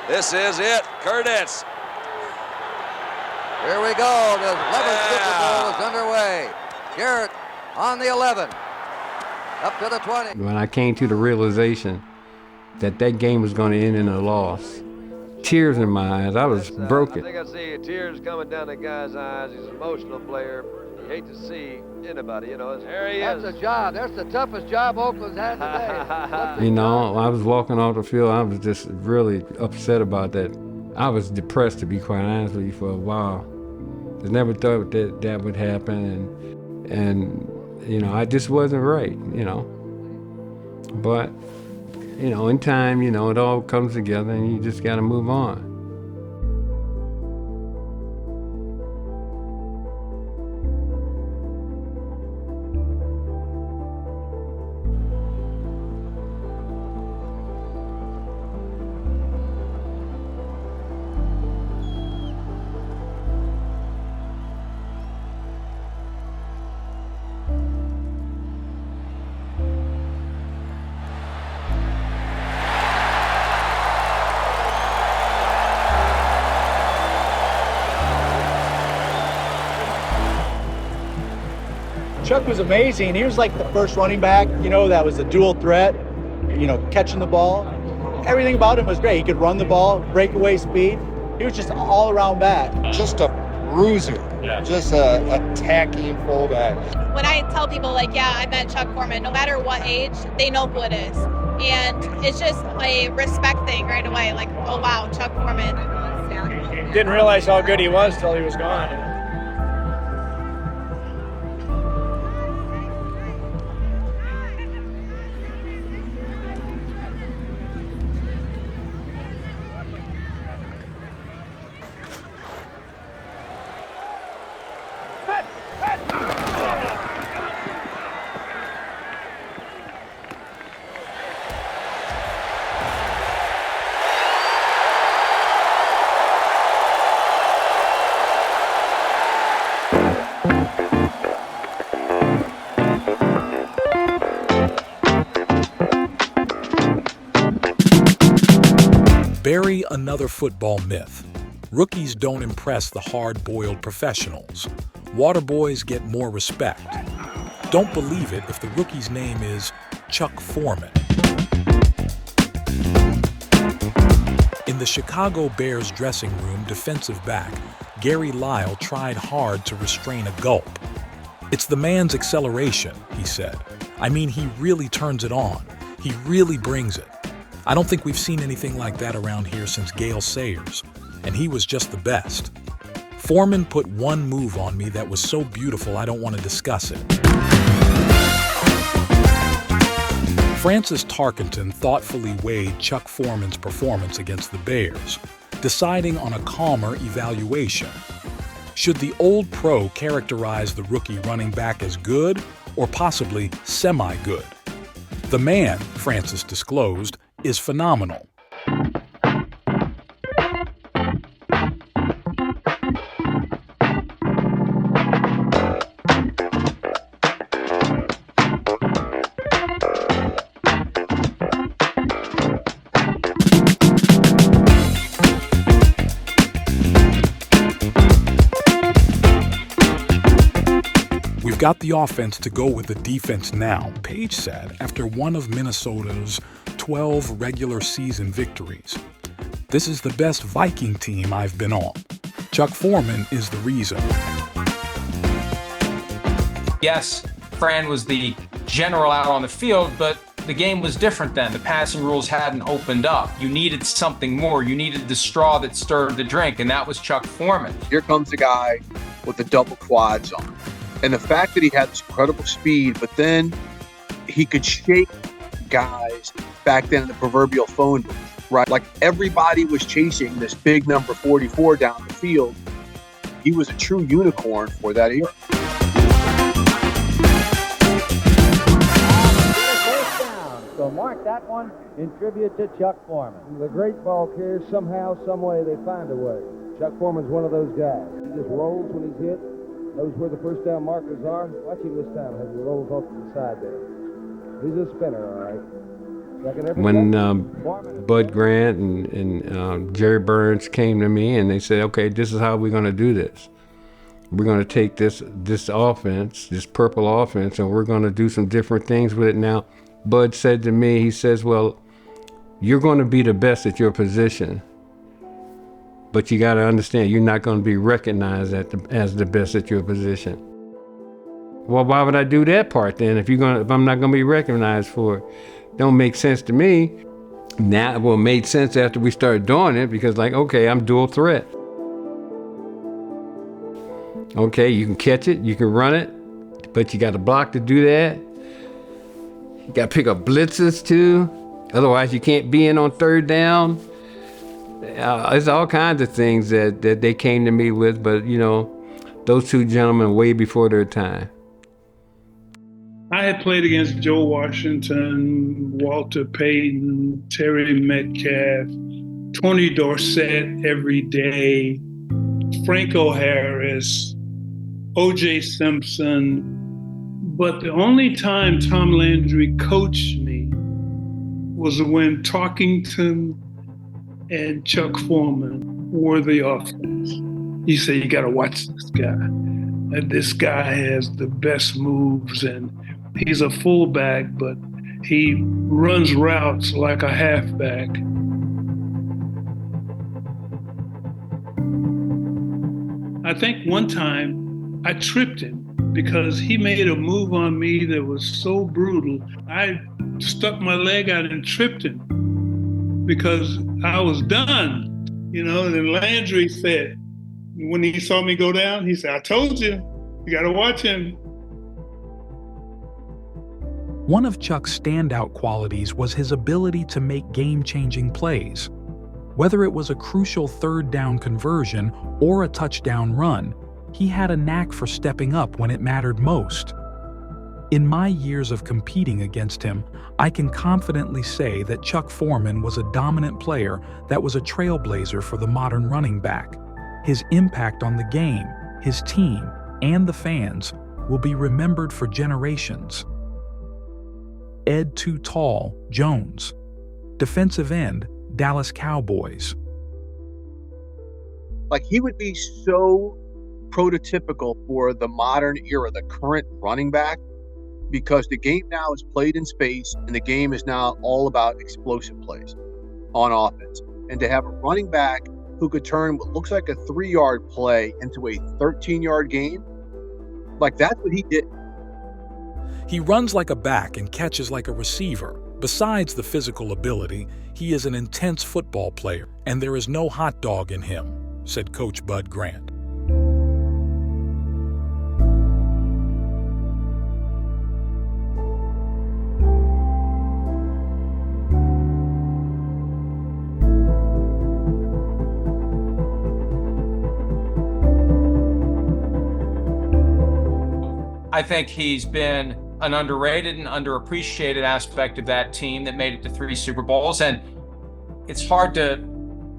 This is it. Curtis. Here we go. The 11th Super Bowl is underway. Garrett on the 11. Up to the 20. When I came to the realization that that game was going to end in a loss, tears in my eyes. I was broken. I think I see tears coming down the guy's eyes. He's an emotional player. You hate to see anybody, there he is. That's a job. That's the toughest job Oakland's had today. You know, I was walking off the field. I was just really upset about that. I was depressed, to be quite honest with you, for a while. I never thought that would happen, and I just wasn't right, But, in time, it all comes together, and you just got to move on. Chuck was amazing. He was like the first running back, that was a dual threat, catching the ball. Everything about him was great. He could run the ball, breakaway speed. He was just an all-around back. Just a bruiser, just a attacking fullback. When I tell people, I met Chuck Foreman, no matter what age, they know who it is. And it's just a respect thing right away, oh wow, Chuck Foreman. Didn't realize how good he was till he was gone. Bury another football myth. Rookies don't impress the hard-boiled professionals. Water boys get more respect. Don't believe it if the rookie's name is Chuck Foreman. In the Chicago Bears dressing room, defensive back Gary Lyle tried hard to restrain a gulp. "It's the man's acceleration," he said. "I mean, he really turns it on. He really brings it. I don't think we've seen anything like that around here since Gale Sayers, and he was just the best. Foreman put one move on me that was so beautiful I don't want to discuss it." Francis Tarkenton thoughtfully weighed Chuck Foreman's performance against the Bears, deciding on a calmer evaluation. Should the old pro characterize the rookie running back as good or possibly semi-good? The man, Francis disclosed, is phenomenal. "We've got the offense to go with the defense now," Page said after one of Minnesota's 12 regular season victories. "This is the best Viking team I've been on. Chuck Foreman is the reason." Yes, Fran was the general out on the field, but the game was different then. The passing rules hadn't opened up. You needed something more. You needed the straw that stirred the drink, and that was Chuck Foreman. Here comes a guy with the double quads on. And the fact that he had this incredible speed, but then he could shake guys back then in the proverbial phone booth, right? Like everybody was chasing this big number 44 down the field. He was a true unicorn for that era. So mark that one in tribute to Chuck Foreman. The great ball carriers, somehow, some way, they find a way. Chuck Foreman's one of those guys. He just rolls when he's hit, knows where the first down markers are. Watch him this time as he rolls off to the side there. He's a spinner, all right. When Bud Grant and Jerry Burns came to me and they said, okay, this is how we're going to do this. We're going to take this offense, this purple offense, and we're going to do some different things with it. Now, Bud said to me, he says, well, you're going to be the best at your position, but you got to understand you're not going to be recognized as the best at your position. Well, why would I do that part then if I'm not going to be recognized for it? Don't make sense to me. Now, well, it made sense after we started doing it because, like, okay, I'm dual threat. Okay, you can catch it, you can run it, but you got to block to do that. You got to pick up blitzes too. Otherwise, you can't be in on third down. There's all kinds of things that they came to me with, but, you know, those two gentlemen way before their time. I had played against Joe Washington, Walter Payton, Terry Metcalf, Tony Dorsett every day, Franco Harris, O.J. Simpson. But the only time Tom Landry coached me was when Tarkington and Chuck Foreman were the offense. He said, you got to watch this guy. And this guy has the best moves, and he's a fullback, but he runs routes like a halfback. I think one time I tripped him because he made a move on me that was so brutal. I stuck my leg out and tripped him because I was done, you know. And then Landry said, when he saw me go down, he said, I told you, you got to watch him. One of Chuck's standout qualities was his ability to make game-changing plays. Whether it was a crucial third down conversion or a touchdown run, he had a knack for stepping up when it mattered most. In my years of competing against him, I can confidently say that Chuck Foreman was a dominant player that was a trailblazer for the modern running back. His impact on the game, his team, and the fans will be remembered for generations. Ed Too Tall Jones, defensive end, Dallas Cowboys. Like, he would be so prototypical for the modern era, the current running back, because the game now is played in space and the game is now all about explosive plays on offense. And to have a running back who could turn what looks like a 3-yard play into a 13-yard game, like, that's what he did. He runs like a back and catches like a receiver. Besides the physical ability, he is an intense football player, and there is no hot dog in him, said Coach Bud Grant. I think he's been an underrated and underappreciated aspect of that team that made it to 3 Super Bowls. And it's hard to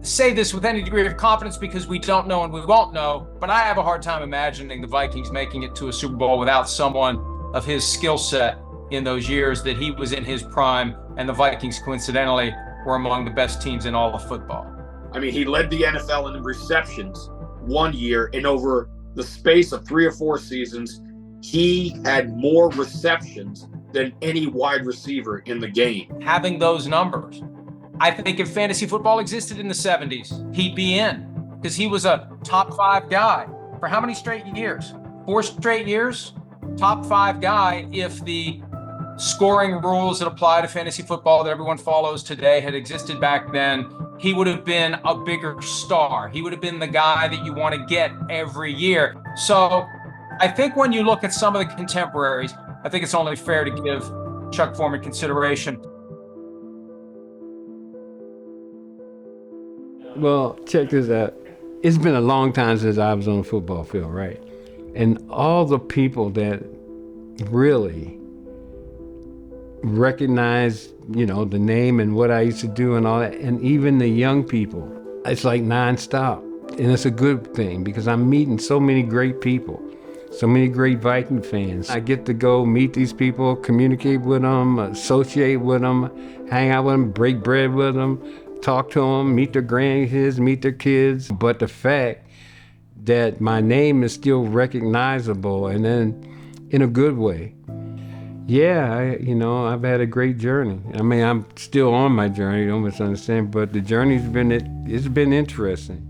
say this with any degree of confidence because we don't know and we won't know, but I have a hard time imagining the Vikings making it to a Super Bowl without someone of his skill set in those years that he was in his prime, and the Vikings coincidentally were among the best teams in all of football. I mean, he led the NFL in receptions one year, and over the space of 3 or 4 seasons, he had more receptions than any wide receiver in the game. Having those numbers, I think if fantasy football existed in the 70s, he'd be in, because he was a top 5 guy for how many straight years? 4 straight years? Top 5 guy if the scoring rules that apply to fantasy football that everyone follows today had existed back then. He would have been a bigger star. He would have been the guy that you want to get every year. So I think when you look at some of the contemporaries, I think it's only fair to give Chuck Foreman consideration. Well, check this out. It's been a long time since I was on the football field, right? And all the people that really recognize, you know, the name and what I used to do and all that, and even the young people, it's like nonstop. And it's a good thing because I'm meeting so many great people. So many great Viking fans. I get to go meet these people, communicate with them, associate with them, hang out with them, break bread with them, talk to them, meet their grandkids, meet their kids. But the fact that my name is still recognizable, and then in a good way. Yeah, I've had a great journey. I mean, I'm still on my journey, don't misunderstand, but the journey's been interesting.